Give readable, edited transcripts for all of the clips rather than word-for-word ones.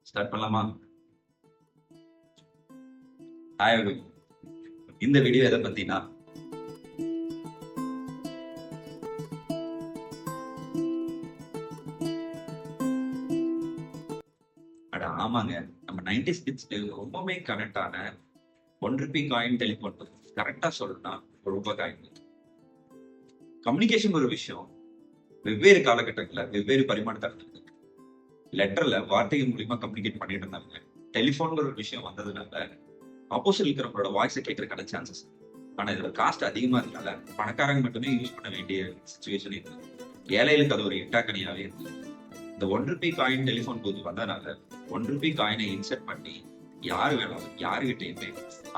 Start பண்ணலாமா? Hi, இந்த video எதை பத்தினா, அட ஆமாங்க, நம்ம 90s கிட்ஸ்க்கு ரொம்பவே கனெக்ட் ஆன ₹1 காயின் டெலிஃபோன். கரெக்டா சொல்லணும்னா ₹1 காயின். கம்யூனிகேஷன் ஒரு விஷயம் வெவ்வேறு காலகட்டங்களில் வெவ்வேறு பரிமாணத்தில் லெட்டர்ல வார்த்தைகள் மூலியமா கம்யூனிகேட் பண்ணிட்டு இருந்தாங்க. டெலிஃபோன் ஒரு விஷயம் வந்ததுனால ஆப்போசிட் இருக்கிறவங்களோட வாய்ஸை கேட்கறதுக்கான சான்சஸ். ஆனா இதோட காஸ்ட் அதிகமா இருக்கனால பணக்காரங்க மட்டுமே யூஸ் பண்ண வேண்டிய சுச்சுவேஷன் இருக்கு. ஏழைகளுக்கு அது ஒரு இட்டாக்கணியாவே இருக்கு. இந்த ₹1 காயின் டெலிஃபோன் பூத் வந்ததுனால ₹1 காயினை இன்செர்ட் பண்ணி யாரு வேணாலும் யாருகிட்டயுமே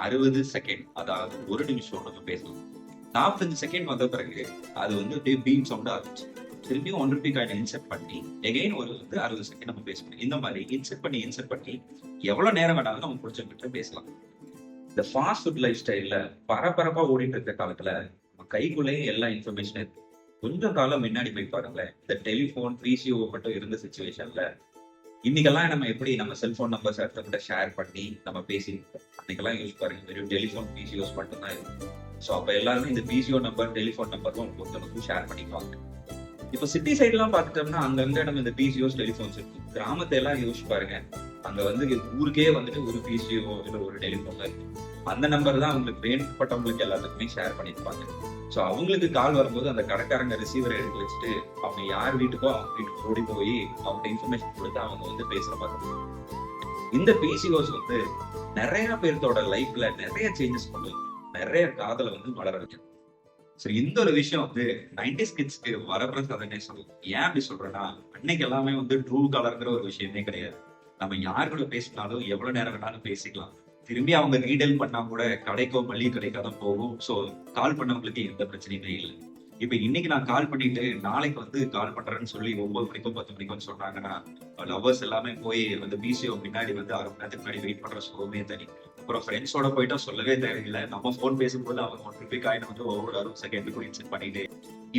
60 செகண்ட், அதாவது ஒரு நிமிஷம் நம்ம பேசலாம். 45 செகண்ட் வந்த பிறகு அது வந்து அப்படியே பீம் சவுண்ட் ஆரம்பிச்சு திரும்பியும் ₹1 காயினை இன்செர்ட் பண்ணி எகைன் ஒரு 60 செகண்ட் நம்ம பேசணும். இந்த மாதிரி இன்செர்ட் பண்ணி எவ்வளவு நேரம் வேணாலும் நம்ம பிடிச்சவங்கிட்ட பேசலாம். இந்த ஃபாஸ்ட் ஃபுட் லைஃப் ஸ்டைல்ல பரபரப்பா ஓடிட்டு இருக்க காலத்துல நம்ம கைக்குள்ளேயே எல்லா இன்ஃபர்மேஷன் இருக்கு. கொஞ்சம் காலம் முன்னாடி போய் பாருங்களேன், இந்த டெலிஃபோன் பிசிஓ மட்டும் இருந்த சுச்சுவேஷன்ல இன்னைக்கெல்லாம் நம்ம எப்படி நம்ம செல்போன் நம்பர்ஸ் அடுத்த ஷேர் பண்ணி நம்ம பேசியிருக்கோம். அன்னைக்கெல்லாம் யூஸ் பாருங்க, வெறும் டெலிஃபோன் பிசிஓஸ் மட்டும் தான் இருக்கும். ஸோ அப்ப எல்லாருமே இந்த பிசிஓ நம்பர் டெலிஃபோன் நம்பரும் ஒருத்தருக்கும் ஷேர் பண்ணிக்குவாங்க. இப்ப சிட்டி சைட்லாம் பார்த்துட்டோம்னா அங்கங்க நம்ம இந்த பிசிஓஸ் டெலிஃபோன்ஸ் இருக்கு. கிராமத்தை எல்லாம் யோசிச்சு பாருங்க, அங்க வந்து ஊருக்கே வந்துட்டு ஒரு பிசிஓ இல்ல ஒரு டெலிஃபோன் இருக்கு. அந்த நம்பர் தான் அவங்களுக்கு வேண்டப்பட்டவங்களுக்கு எல்லாத்துக்குமே ஷேர் பண்ணிருப்பாங்க. ஸோ அவங்களுக்கு கால் வரும்போது அந்த கடைக்காரங்க ரிசீவரை எடுத்து வச்சுட்டு அவங்க யார் வீட்டுக்கோ அவங்க வீட்டுக்கு ஓடி போய் அவங்க இன்ஃபர்மேஷன் கொடுத்து அவங்க வந்து பேசுற மாதிரி. இந்த பிசிஓஸ் வந்து நிறைய பேர்த்தோட லைஃப்ல நிறைய சேஞ்சஸ் கொண்டு வந்து நிறைய காதலை வந்து வளர வைக்கும். சரி, இந்த ஒரு விஷயம் வந்து 90s கிட்ஸ்க்கு வரப்பிரசாதனே சொல்லுவோம். ஏன் அப்படி சொல்றேன்னா, அன்னைக்கு எல்லாமே வந்து ட்ரூ கலர்ங்கிற ஒரு விஷயமே கிடையாது. நம்ம யார் கூட பேசினாலும் எவ்வளவு நேரம் வேணாலும் பேசிக்கலாம். திரும்பி அவங்க ரீடெயில் பண்ணா கூட கடைக்கோ மளிகை கடைக்கோ தான் போகும். ஸோ கால் பண்ணவங்களுக்கு எந்த பிரச்சனையுமே இல்லை. இப்ப இன்னைக்கு நான் கால் பண்ணிட்டு நாளைக்கு வந்து கால் பண்றேன்னு சொல்லி 9 மணிக்கோ 10 மணிக்கோ சொன்னாங்கன்னா லவ்வர்ஸ் எல்லாமே போய் வந்து பிசிஓ பின்னாடி வந்து 6 மணி நேரத்துக்கு முன்னாடி வெயிட் பண்ற சுகமே தனி. அப்புறம் ஃப்ரெண்ட்ஸோட போயிட்டா சொல்லவே தேவையில்லை. நம்ம போன் பேசும்போது அவங்க ₹1 காயினை வந்து ஒவ்வொரு 60 செகண்டுக்கும் இன்செர்ட் பண்ணிட்டு.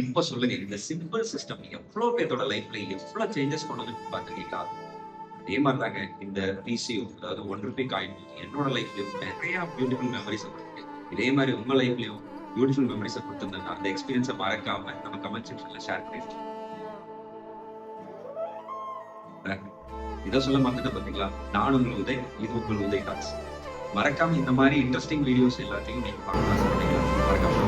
இப்ப சொல்லுங்க, இந்த சிம்பிள் சிஸ்டம் எவ்வளவு பேர்த்தோட லைஃப்ல எவ்வளவு சேஞ்சஸ் கொண்டு வந்து பாத்துருக்கீங்களா? அதே மாதிரி தாங்க இந்த பிசிஓ, அதாவது ₹1 காயின் என்னோட லைஃப்லயும் நிறைய பியூட்டிஃபுல் மெமரிஸ் இருக்கு. இதே மாதிரி உங்க லைஃப்லயும் பியூட்டிஃபுல் மெமரிஸை கொடுத்துருந்தாங்க. அந்த எக்ஸ்பீரியன்ஸை மறக்காம நம்ம கமெண்ட் செக்ஷன்ல ஷேர் பண்ணிருக்கோம். இதை சொல்ல மறந்துட்டு பாத்தீங்களா, நான் உங்கள் உதய், இது உங்கள் உதய் டாக்ஸ். மறக்காம இந்த மாதிரி இன்ட்ரெஸ்டிங் வீடியோஸ் எல்லாத்தையும் நீங்க பார்க்க ஆசைப்பட்டீங்களா? மறக்காம